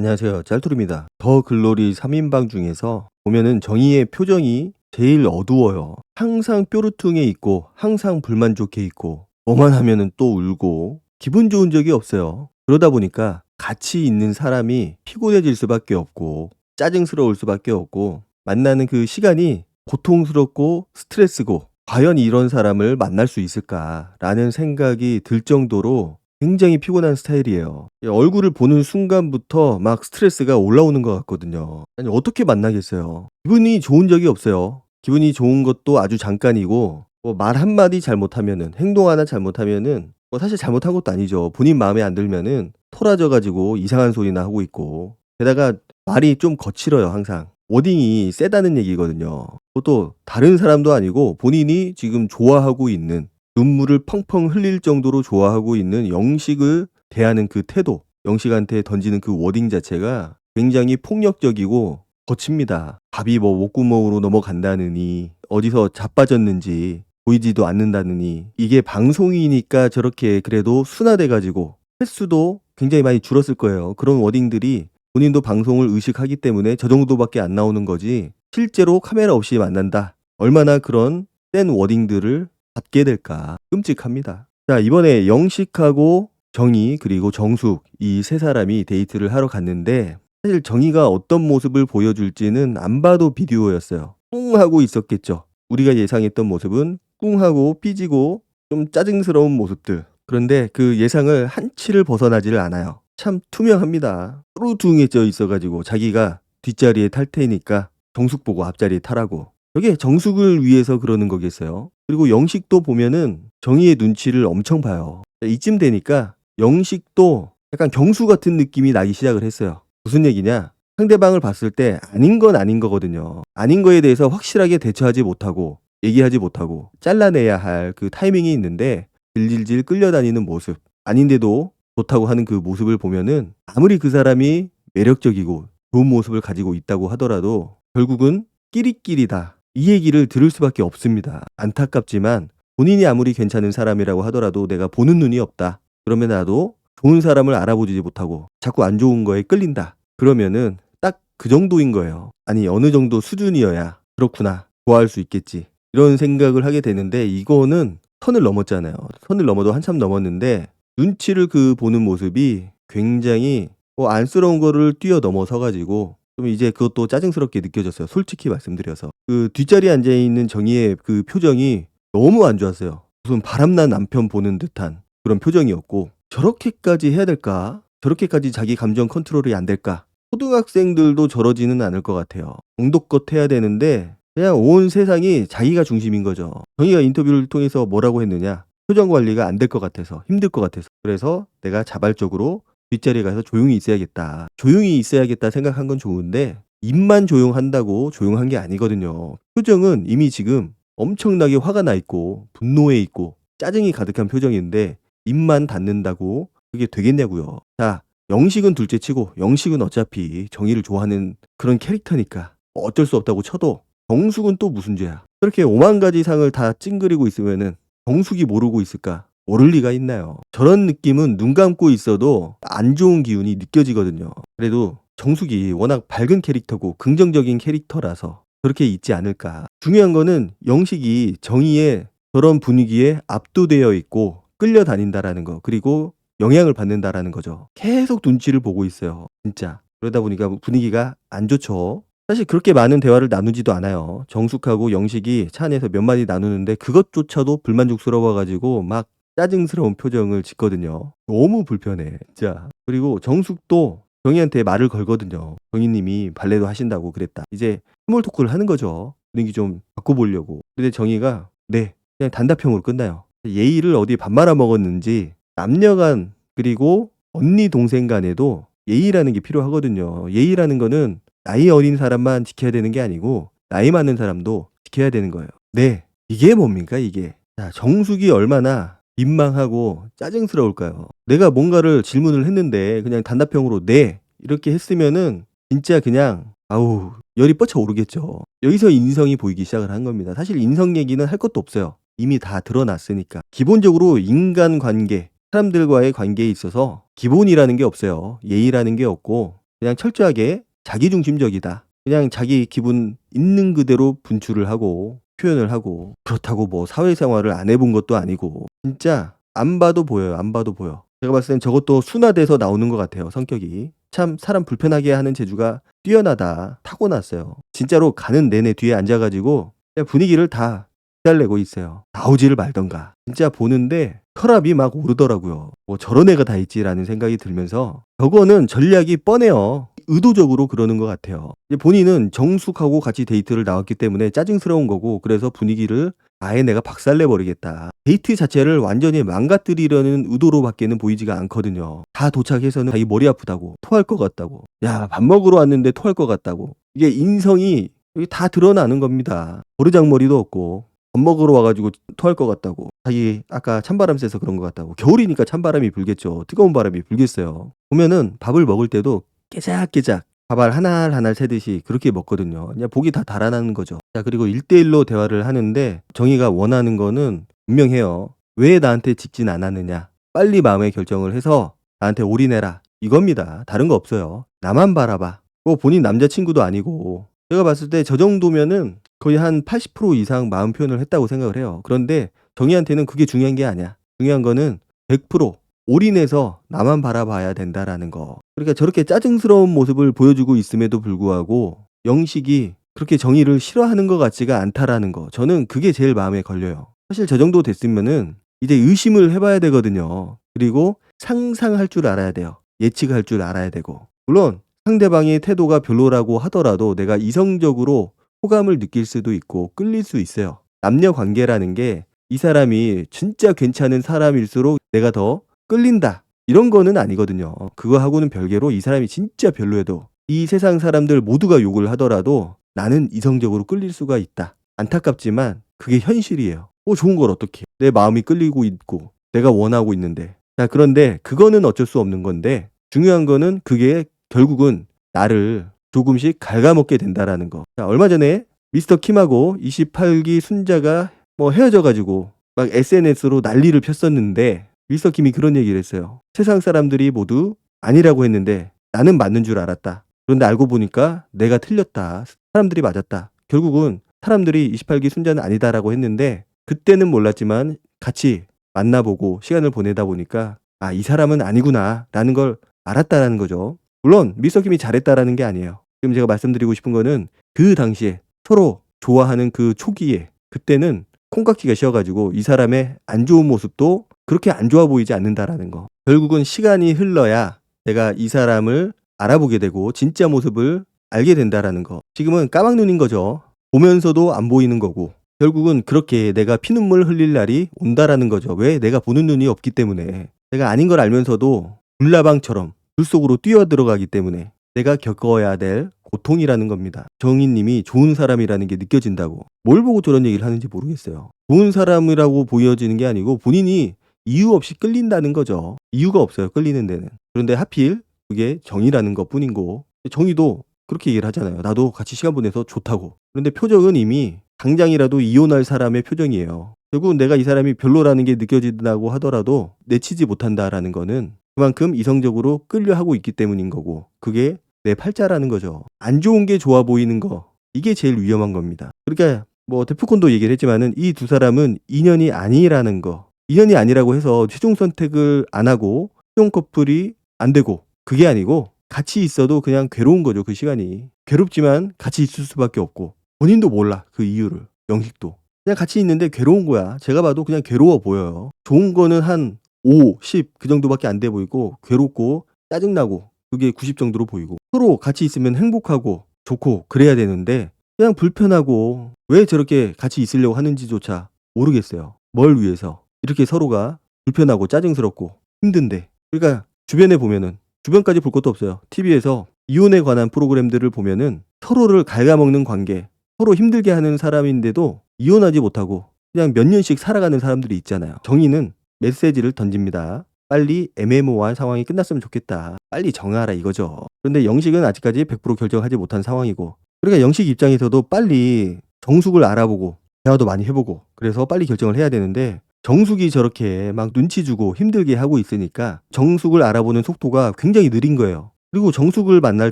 안녕하세요. 짤투리입니다. 더 글로리 3인방 중에서 보면은 정의의 표정이 제일 어두워요. 항상 뾰루퉁해 있고 항상 불만족해 있고 뭐만 하면은 또 울고 기분 좋은 적이 없어요. 그러다 보니까 같이 있는 사람이 피곤해질 수밖에 없고 짜증스러울 수밖에 없고 만나는 그 시간이 고통스럽고 스트레스고 과연 이런 사람을 만날 수 있을까라는 생각이 들 정도로 굉장히 피곤한 스타일이에요. 얼굴을 보는 순간부터 막 스트레스가 올라오는 것 같거든요. 아니 어떻게 만나겠어요. 기분이 좋은 적이 없어요. 기분이 좋은 것도 아주 잠깐이고 뭐 말 한마디 잘못하면은 행동 하나 잘못하면은 뭐 사실 잘못한 것도 아니죠. 본인 마음에 안 들면은 토라져 가지고 이상한 소리나 하고 있고 게다가 말이 좀 거칠어요 항상. 워딩이 세다는 얘기거든요. 그것도 다른 사람도 아니고 본인이 지금 좋아하고 있는 눈물을 펑펑 흘릴 정도로 좋아하고 있는 영식을 대하는 그 태도, 영식한테 던지는 그 워딩 자체가 굉장히 폭력적이고 거칩니다. 밥이 뭐 목구멍으로 넘어간다느니 어디서 자빠졌는지 보이지도 않는다느니 이게 방송이니까 저렇게 그래도 순화돼 가지고 횟수도 굉장히 많이 줄었을 거예요. 그런 워딩들이 본인도 방송을 의식하기 때문에 저 정도밖에 안 나오는 거지 실제로 카메라 없이 만난다. 얼마나 그런 센 워딩들을 받게 될까 끔찍합니다. 자, 이번에 영식하고 정희 그리고 정숙 이 세 사람이 데이트를 하러 갔는데 사실 정희가 어떤 모습을 보여줄지는 안 봐도 비디오였어요. 꿍하고 있었겠죠. 우리가 예상했던 모습은 꿍하고 삐지고 좀 짜증스러운 모습들. 그런데 그 예상을 한치를 벗어나지를 않아요. 참 투명합니다. 뚜루둥해져 있어가지고 자기가 뒷자리에 탈 테니까 정숙 보고 앞자리에 타라고. 저게 정숙을 위해서 그러는 거겠어요. 그리고 영식도 보면은 정희의 눈치를 엄청 봐요. 이쯤 되니까 영식도 약간 경수 같은 느낌이 나기 시작을 했어요. 무슨 얘기냐? 상대방을 봤을 때 아닌 건 아닌 거거든요. 아닌 거에 대해서 확실하게 대처하지 못하고 얘기하지 못하고 잘라내야 할 그 타이밍이 있는데 질질질 끌려다니는 모습. 아닌데도 좋다고 하는 그 모습을 보면은 아무리 그 사람이 매력적이고 좋은 모습을 가지고 있다고 하더라도 결국은 끼리끼리다. 이 얘기를 들을 수밖에 없습니다. 안타깝지만 본인이 아무리 괜찮은 사람이라고 하더라도 내가 보는 눈이 없다. 그러면 나도 좋은 사람을 알아보지 못하고 자꾸 안 좋은 거에 끌린다. 그러면은 딱 그 정도인 거예요. 아니 어느 정도 수준이어야 그렇구나. 좋아할 수 있겠지. 이런 생각을 하게 되는데 이거는 선을 넘었잖아요. 선을 넘어도 한참 넘었는데 눈치를 그 보는 모습이 굉장히 안쓰러운 거를 뛰어넘어서 가지고 좀 이제 그것도 짜증스럽게 느껴졌어요. 솔직히 말씀드려서. 그 뒷자리에 앉아 있는 정희의 그 표정이 너무 안 좋았어요. 무슨 바람난 남편 보는 듯한 그런 표정이었고 저렇게까지 해야 될까? 저렇게까지 자기 감정 컨트롤이 안 될까? 초등학생들도 저러지는 않을 것 같아요. 정도껏 해야 되는데 그냥 온 세상이 자기가 중심인 거죠. 정희가 인터뷰를 통해서 뭐라고 했느냐? 표정 관리가 안 될 것 같아서 힘들 것 같아서 그래서 내가 자발적으로 뒷자리에 가서 조용히 있어야겠다. 조용히 있어야겠다 생각한 건 좋은데 입만 조용한다고 조용한 게 아니거든요. 표정은 이미 지금 엄청나게 화가 나 있고 분노해 있고 짜증이 가득한 표정인데 입만 닫는다고 그게 되겠냐고요. 자, 영식은 둘째치고 영식은 어차피 정의를 좋아하는 그런 캐릭터니까 어쩔 수 없다고 쳐도 정숙은 또 무슨 죄야. 그렇게 5만 가지 상을 다 찡그리고 있으면은 정숙이 모르고 있을까? 모를 리가 있나요? 저런 느낌은 눈 감고 있어도 안 좋은 기운이 느껴지거든요. 그래도 정숙이 워낙 밝은 캐릭터고 긍정적인 캐릭터라서 그렇게 있지 않을까. 중요한 거는 영식이 정의의 저런 분위기에 압도되어 있고 끌려다닌다라는 거. 그리고 영향을 받는다라는 거죠. 계속 눈치를 보고 있어요. 진짜. 그러다 보니까 분위기가 안 좋죠. 사실 그렇게 많은 대화를 나누지도 않아요. 정숙하고 영식이 차 안에서 몇 마디 나누는데 그것조차도 불만족스러워 가지고 막 짜증스러운 표정을 짓거든요. 너무 불편해. 진짜. 그리고 정숙도 정희한테 말을 걸거든요. 정희님이 발레도 하신다고 그랬다. 이제 스몰 토크를 하는 거죠. 분위기 좀 바꿔보려고. 근데 정희가 네. 그냥 단답형으로 끝나요. 예의를 어디 밥 말아 먹었는지 남녀간 그리고 언니 동생 간에도 예의라는 게 필요하거든요. 예의라는 거는 나이 어린 사람만 지켜야 되는 게 아니고 나이 많은 사람도 지켜야 되는 거예요. 네. 이게 뭡니까 이게. 자, 정숙이 얼마나 민망하고 짜증스러울까요? 내가 뭔가를 질문을 했는데 그냥 단답형으로 네 이렇게 했으면은 진짜 그냥 아우 열이 뻗쳐 오르겠죠. 여기서 인성이 보이기 시작을 한 겁니다. 사실 인성 얘기는 할 것도 없어요. 이미 다 드러났으니까. 기본적으로 인간관계, 사람들과의 관계에 있어서 기본이라는 게 없어요. 예의라는 게 없고 그냥 철저하게 자기중심적이다. 그냥 자기 기분 있는 그대로 분출을 하고 표현을 하고, 그렇다고 뭐 사회생활을 안 해본 것도 아니고 진짜 안 봐도 보여요. 안 봐도 보여. 제가 봤을 땐 저것도 순화돼서 나오는 것 같아요. 성격이. 참 사람 불편하게 하는 재주가 뛰어나다. 타고났어요. 진짜로 가는 내내 뒤에 앉아가지고 그냥 분위기를 다 달래고 있어요. 나오지를 말던가. 진짜 보는데 혈압이 막 오르더라고요. 뭐 저런 애가 다 있지라는 생각이 들면서, 저거는 전략이 뻔해요. 의도적으로 그러는 것 같아요. 이제 본인은 정숙하고 같이 데이트를 나왔기 때문에 짜증스러운 거고, 그래서 분위기를 아예 내가 박살내버리겠다. 데이트 자체를 완전히 망가뜨리려는 의도로밖에는 보이지가 않거든요. 다 도착해서는 자기 머리 아프다고, 토할 것 같다고, 야 밥 먹으러 왔는데 토할 것 같다고. 이게 인성이 여기 다 드러나는 겁니다. 버르장머리도 없고, 밥 먹으러 와가지고 토할 것 같다고, 자기 아까 찬바람 쐬서 그런 것 같다고. 겨울이니까 찬바람이 불겠죠. 뜨거운 바람이 불겠어요. 보면은 밥을 먹을 때도 깨작깨작 밥알 하나하나 세듯이 그렇게 먹거든요. 그냥 복이 다 달아나는 거죠. 자, 그리고 1대1로 대화를 하는데 정의가 원하는 거는 분명해요. 왜 나한테 직진 않았느냐. 빨리 마음의 결정을 해서 나한테 올인해라. 이겁니다. 다른 거 없어요. 나만 바라봐. 뭐 본인 남자친구도 아니고. 제가 봤을 때 저 정도면은 거의 한 80% 이상 마음 표현을 했다고 생각을 해요. 그런데 정의한테는 그게 중요한 게 아니야. 중요한 거는 100% 올인해서 나만 바라봐야 된다라는 거. 그러니까 저렇게 짜증스러운 모습을 보여주고 있음에도 불구하고 영식이 그렇게 정의를 싫어하는 것 같지가 않다라는 거. 저는 그게 제일 마음에 걸려요. 사실 저 정도 됐으면은 이제 의심을 해봐야 되거든요. 그리고 상상할 줄 알아야 돼요. 예측할 줄 알아야 되고. 물론 상대방의 태도가 별로라고 하더라도 내가 이성적으로 호감을 느낄 수도 있고 끌릴 수 있어요. 남녀 관계라는 게 이 사람이 진짜 괜찮은 사람일수록 내가 더 끌린다. 이런 거는 아니거든요. 그거하고는 별개로 이 사람이 진짜 별로여도 이 세상 사람들 모두가 욕을 하더라도 나는 이성적으로 끌릴 수가 있다. 안타깝지만 그게 현실이에요. 좋은 걸 어떡해. 내 마음이 끌리고 있고 내가 원하고 있는데. 자, 그런데 그거는 어쩔 수 없는 건데, 중요한 거는 그게 결국은 나를 조금씩 갉아먹게 된다라는 거. 자, 얼마 전에 미스터 킴하고 28기 순자가 뭐 헤어져가지고 막 SNS로 난리를 폈었는데, 미스터 킴이 그런 얘기를 했어요. 세상 사람들이 모두 아니라고 했는데 나는 맞는 줄 알았다. 그런데 알고 보니까 내가 틀렸다. 사람들이 맞았다. 결국은 사람들이 28기 순자는 아니다라고 했는데, 그때는 몰랐지만 같이 만나보고 시간을 보내다 보니까 이 사람은 아니구나 라는 걸 알았다라는 거죠. 물론 미스터 킴이 잘했다라는 게 아니에요. 지금 제가 말씀드리고 싶은 거는 그 당시에 서로 좋아하는 그 초기에, 그때는 콩깍지가 씌어가지고 이 사람의 안 좋은 모습도 그렇게 안 좋아 보이지 않는다라는 거. 결국은 시간이 흘러야 내가 이 사람을 알아보게 되고 진짜 모습을 알게 된다라는 거. 지금은 까막눈인 거죠. 보면서도 안 보이는 거고, 결국은 그렇게 내가 피눈물 흘릴 날이 온다라는 거죠. 왜? 내가 보는 눈이 없기 때문에. 내가 아닌 걸 알면서도 불나방처럼 불 속으로 뛰어 들어가기 때문에 내가 겪어야 될 고통이라는 겁니다. 정희님이 좋은 사람이라는 게 느껴진다고. 뭘 보고 저런 얘기를 하는지 모르겠어요. 좋은 사람이라고 보여지는 게 아니고 본인이 이유 없이 끌린다는 거죠. 이유가 없어요, 끌리는 데는. 그런데 하필 그게 정이라는 것 뿐이고, 정이도 그렇게 얘기를 하잖아요. 나도 같이 시간 보내서 좋다고. 그런데 표정은 이미 당장이라도 이혼할 사람의 표정이에요. 결국은 내가 이 사람이 별로라는 게 느껴진다고 하더라도 내치지 못한다라는 거는 그만큼 이성적으로 끌려하고 있기 때문인 거고, 그게 내 팔자라는 거죠. 안 좋은 게 좋아 보이는 거, 이게 제일 위험한 겁니다. 그러니까 뭐 데프콘도 얘기를 했지만은 이 두 사람은 인연이 아니라는 거. 인연이 아니라고 해서 최종 선택을 안 하고 최종 커플이 안 되고, 그게 아니고 같이 있어도 그냥 괴로운 거죠. 그 시간이 괴롭지만 같이 있을 수밖에 없고, 본인도 몰라 그 이유를. 영식도 그냥 같이 있는데 괴로운 거야. 제가 봐도 그냥 괴로워 보여요. 좋은 거는 한 5, 10 그 정도밖에 안 돼 보이고, 괴롭고 짜증나고 그게 90 정도로 보이고, 서로 같이 있으면 행복하고 좋고 그래야 되는데 그냥 불편하고, 왜 저렇게 같이 있으려고 하는지조차 모르겠어요. 뭘 위해서 이렇게 서로가 불편하고 짜증스럽고 힘든데. 그러니까 주변에 보면은, 주변까지 볼 것도 없어요. TV에서 이혼에 관한 프로그램들을 보면은 서로를 갉아먹는 관계, 서로 힘들게 하는 사람인데도 이혼하지 못하고 그냥 몇 년씩 살아가는 사람들이 있잖아요. 정의는 메시지를 던집니다. 빨리 애매모호한 상황이 끝났으면 좋겠다. 빨리 정하라 이거죠. 그런데 영식은 아직까지 100% 결정하지 못한 상황이고, 그러니까 영식 입장에서도 빨리 정숙을 알아보고 대화도 많이 해보고 그래서 빨리 결정을 해야 되는데, 정숙이 저렇게 막 눈치 주고 힘들게 하고 있으니까 정숙을 알아보는 속도가 굉장히 느린 거예요. 그리고 정숙을 만날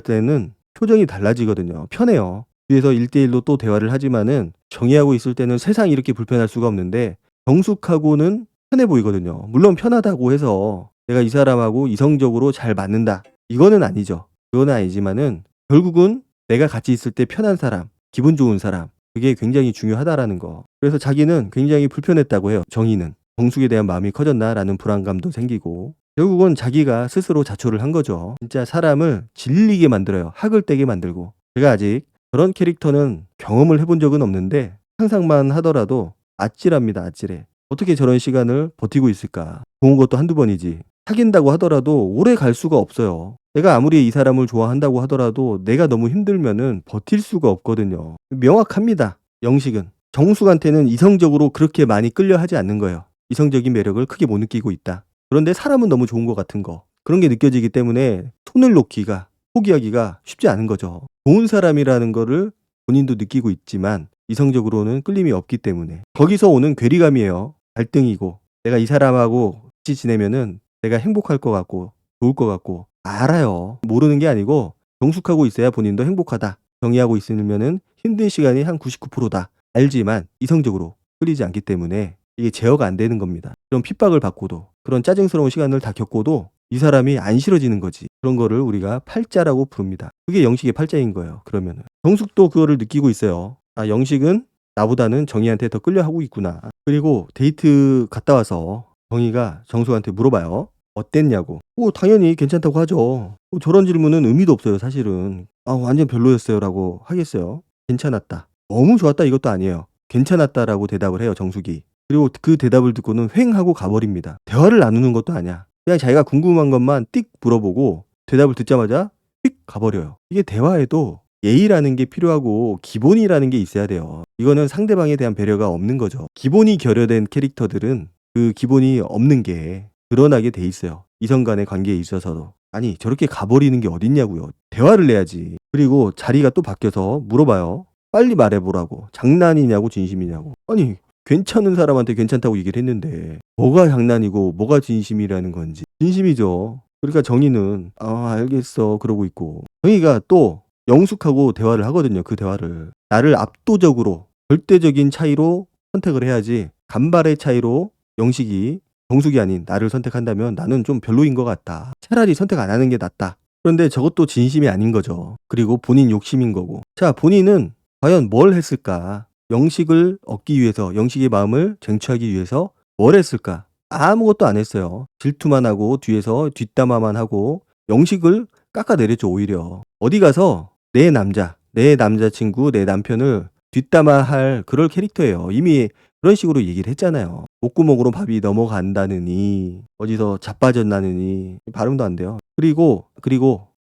때는 표정이 달라지거든요. 편해요. 뒤에서 1대1로 또 대화를 하지만은 정희하고 있을 때는 세상이 이렇게 불편할 수가 없는데 정숙하고는 편해 보이거든요. 물론 편하다고 해서 내가 이 사람하고 이성적으로 잘 맞는다. 이거는 아니죠. 그거는 아니지만은 결국은 내가 같이 있을 때 편한 사람, 기분 좋은 사람, 그게 굉장히 중요하다라는 거. 그래서 자기는 굉장히 불편했다고 해요. 정희는. 정숙에 대한 마음이 커졌나라는 불안감도 생기고 결국은 자기가 스스로 자초를 한 거죠. 진짜 사람을 질리게 만들어요. 학을 떼게 만들고. 제가 아직 그런 캐릭터는 경험을 해본 적은 없는데 상상만 하더라도 아찔합니다. 아찔해. 어떻게 저런 시간을 버티고 있을까? 좋은 것도 한두 번이지. 사귄다고 하더라도 오래 갈 수가 없어요. 내가 아무리 이 사람을 좋아한다고 하더라도 내가 너무 힘들면은 버틸 수가 없거든요. 명확합니다. 영식은. 정숙한테는 이성적으로 그렇게 많이 끌려 하지 않는 거예요. 이성적인 매력을 크게 못 느끼고 있다. 그런데 사람은 너무 좋은 것 같은 거. 그런 게 느껴지기 때문에 손을 놓기가, 포기하기가 쉽지 않은 거죠. 좋은 사람이라는 거를 본인도 느끼고 있지만 이성적으로는 끌림이 없기 때문에 거기서 오는 괴리감이에요. 갈등이고 내가 이 사람하고 같이 지내면은 내가 행복할 것 같고 좋을 것 같고 알아요. 모르는 게 아니고 정숙하고 있어야 본인도 행복하다. 정의하고 있으면은 힘든 시간이 한 99%다. 알지만 이성적으로 끌리지 않기 때문에 이게 제어가 안 되는 겁니다. 그런 핍박을 받고도 그런 짜증스러운 시간을 다 겪고도 이 사람이 안 싫어지는 거지. 그런 거를 우리가 팔자라고 부릅니다. 그게 영식의 팔자인 거예요. 그러면은 정숙도 그거를 느끼고 있어요. 아, 영식은 나보다는 정희한테 더 끌려하고 있구나. 그리고 데이트 갔다 와서 정희가 정숙한테 물어봐요. 어땠냐고. 당연히 괜찮다고 하죠. 저런 질문은 의미도 없어요, 사실은. 완전 별로였어요 라고 하겠어요. 괜찮았다. 너무 좋았다 이것도 아니에요. 괜찮았다라고 대답을 해요, 정숙이. 그리고 그 대답을 듣고는 휑 하고 가버립니다. 대화를 나누는 것도 아니야. 그냥 자기가 궁금한 것만 띡 물어보고 대답을 듣자마자 휙 가버려요. 이게 대화에도 예의라는 게 필요하고 기본이라는 게 있어야 돼요. 이거는 상대방에 대한 배려가 없는 거죠. 기본이 결여된 캐릭터들은 그 기본이 없는 게 드러나게 돼 있어요. 이성 간의 관계에 있어서도. 아니 저렇게 가버리는 게 어딨냐고요. 대화를 내야지. 그리고 자리가 또 바뀌어서 물어봐요. 빨리 말해보라고. 장난이냐고 진심이냐고. 아니 괜찮은 사람한테 괜찮다고 얘기를 했는데 뭐가 장난이고 뭐가 진심이라는 건지. 진심이죠. 그러니까 정희는 알겠어 그러고 있고 정희가 또 영숙하고 대화를 하거든요. 그 대화를. 나를 압도적으로 절대적인 차이로 선택을 해야지 간발의 차이로 영식이 정숙이 아닌 나를 선택한다면 나는 좀 별로인 것 같다. 차라리 선택 안 하는 게 낫다. 그런데 저것도 진심이 아닌 거죠. 그리고 본인 욕심인 거고. 자, 본인은 과연 뭘 했을까? 영식을 얻기 위해서, 영식의 마음을 쟁취하기 위해서 뭘 했을까? 아무것도 안 했어요. 질투만 하고 뒤에서 뒷담화만 하고 영식을 깎아내렸죠, 오히려. 어디 가서 내 남자, 내 남자친구, 내 남편을 뒷담화할 그럴 캐릭터예요. 이미 그런 식으로 얘기를 했잖아요. 목구멍으로 밥이 넘어간다느니 어디서 자빠졌나느니 발음도 안 돼요. 그리고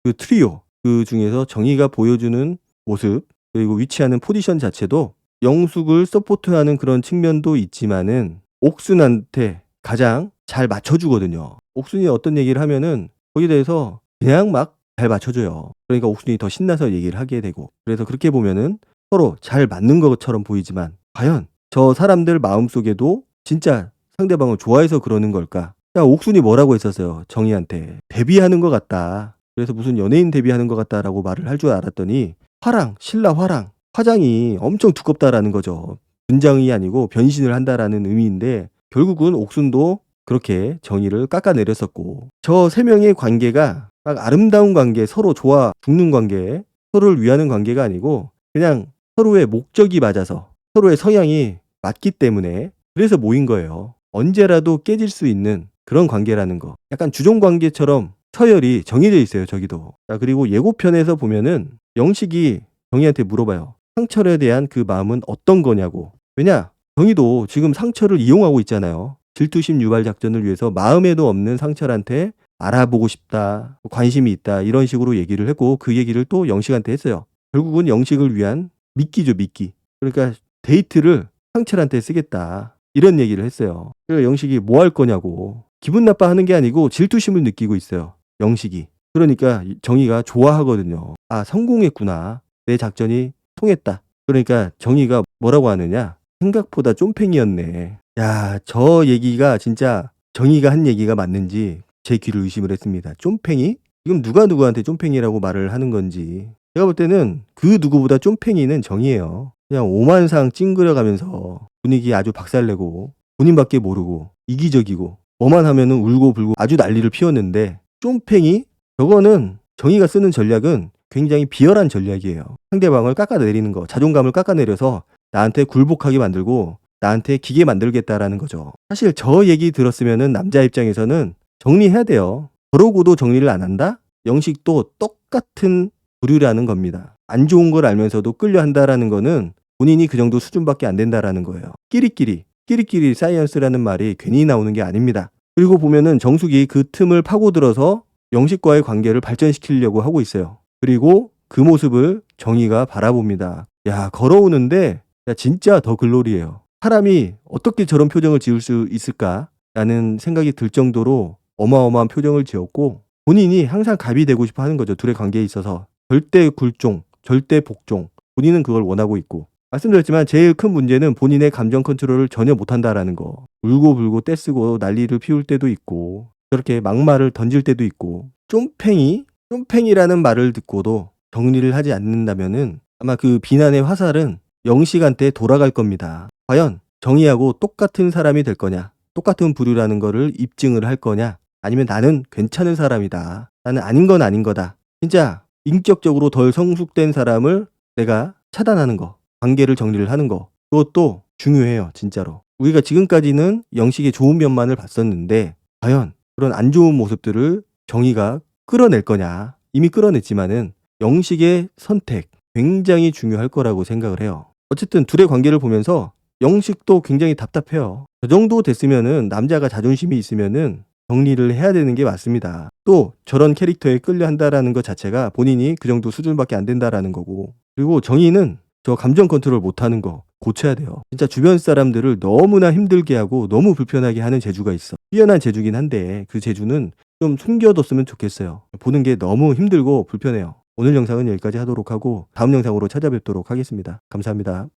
그 트리오 그 중에서 정의가 보여주는 모습 그리고 위치하는 포지션 자체도 영숙을 서포트하는 그런 측면도 있지만은 옥순한테 가장 잘 맞춰주거든요. 옥순이 어떤 얘기를 하면은 거기에 대해서 그냥 막 잘 맞춰줘요. 그러니까 옥순이 더 신나서 얘기를 하게 되고 그래서 그렇게 보면은 서로 잘 맞는 것처럼 보이지만 과연 저 사람들 마음속에도 진짜 상대방을 좋아해서 그러는 걸까? 야, 옥순이 뭐라고 했었어요. 정희한테. 데뷔하는 것 같다. 그래서 무슨 연예인 데뷔하는 것 같다라고 말을 할 줄 알았더니 화랑, 신라 화랑. 화장이 엄청 두껍다라는 거죠. 분장이 아니고 변신을 한다라는 의미인데 결국은 옥순도 그렇게 정의를 깎아내렸었고 저 세 명의 관계가 막 아름다운 관계, 서로 좋아 죽는 관계, 서로를 위하는 관계가 아니고 그냥 서로의 목적이 맞아서 서로의 성향이 맞기 때문에 그래서 모인 거예요. 언제라도 깨질 수 있는 그런 관계라는 거. 약간 주종 관계처럼 서열이 정해져 있어요, 저기도. 자, 그리고 예고편에서 보면은 영식이 정희한테 물어봐요. 상철에 대한 그 마음은 어떤 거냐고. 왜냐? 정희도 지금 상철을 이용하고 있잖아요. 질투심 유발 작전을 위해서 마음에도 없는 상철한테 알아보고 싶다, 관심이 있다 이런 식으로 얘기를 했고 그 얘기를 또 영식한테 했어요. 결국은 영식을 위한 미끼죠, 미끼. 그러니까 데이트를 상철한테 쓰겠다 이런 얘기를 했어요. 그래서 영식이 뭐 할 거냐고. 기분 나빠하는 게 아니고 질투심을 느끼고 있어요, 영식이. 그러니까 정희가 좋아하거든요. 아, 성공했구나. 내 작전이 통했다. 그러니까 정희가 뭐라고 하느냐. 생각보다 쫌팽이였네. 야, 저 얘기가 진짜 정희가 한 얘기가 맞는지 제 귀를 의심을 했습니다. 쫌팽이? 지금 누가 누구한테 쫌팽이라고 말을 하는 건지. 제가 볼 때는 그 누구보다 쫌팽이는 정이에요. 그냥 오만상 찡그려가면서 분위기 아주 박살내고 본인밖에 모르고 이기적이고 뭐만 하면은 울고불고 아주 난리를 피웠는데, 쫌팽이? 저거는 정의가 쓰는 전략은 굉장히 비열한 전략이에요. 상대방을 깎아내리는 거, 자존감을 깎아내려서 나한테 굴복하게 만들고 나한테 기게 만들겠다라는 거죠. 사실 저 얘기 들었으면은 남자 입장에서는 정리해야 돼요. 그러고도 정리를 안 한다? 영식도 똑같은 부류라는 겁니다. 안 좋은 걸 알면서도 끌려 한다라는 거는 본인이 그 정도 수준밖에 안 된다라는 거예요. 끼리끼리 사이언스라는 말이 괜히 나오는 게 아닙니다. 그리고 보면은 정숙이 그 틈을 파고들어서 영식과의 관계를 발전시키려고 하고 있어요. 그리고 그 모습을 정의가 바라봅니다. 야, 걸어오는데 야, 진짜 더 글로리예요. 사람이 어떻게 저런 표정을 지을 수 있을까라는 생각이 들 정도로 어마어마한 표정을 지었고, 본인이 항상 갑이 되고 싶어 하는 거죠. 둘의 관계에 있어서. 절대 굴종, 절대 복종. 본인은 그걸 원하고 있고. 말씀드렸지만 제일 큰 문제는 본인의 감정 컨트롤을 전혀 못한다라는 거. 울고불고 떼쓰고 난리를 피울 때도 있고, 저렇게 막말을 던질 때도 있고. 쫌팽이라는 말을 듣고도 정리를 하지 않는다면은 아마 그 비난의 화살은 영식한테 돌아갈 겁니다. 과연 정의하고 똑같은 사람이 될 거냐, 똑같은 부류라는 거를 입증을 할 거냐, 아니면 나는 괜찮은 사람이다, 나는 아닌 건 아닌 거다, 진짜 인격적으로 덜 성숙된 사람을 내가 차단하는 거, 관계를 정리를 하는 거, 그것도 중요해요. 진짜로 우리가 지금까지는 영식의 좋은 면만을 봤었는데 과연 그런 안 좋은 모습들을 정의가 끌어낼 거냐. 이미 끌어냈지만은 영식의 선택 굉장히 중요할 거라고 생각을 해요. 어쨌든 둘의 관계를 보면서 영식도 굉장히 답답해요. 저 정도 됐으면은 남자가 자존심이 있으면은 정리를 해야 되는 게 맞습니다. 또 저런 캐릭터에 끌려 한다라는 것 자체가 본인이 그 정도 수준밖에 안 된다라는 거고, 그리고 정의는 저 감정 컨트롤 못하는 거 고쳐야 돼요. 진짜 주변 사람들을 너무나 힘들게 하고 너무 불편하게 하는 재주가 있어. 뛰어난 재주긴 한데 그 재주는 좀 숨겨뒀으면 좋겠어요. 보는 게 너무 힘들고 불편해요. 오늘 영상은 여기까지 하도록 하고 다음 영상으로 찾아뵙도록 하겠습니다. 감사합니다.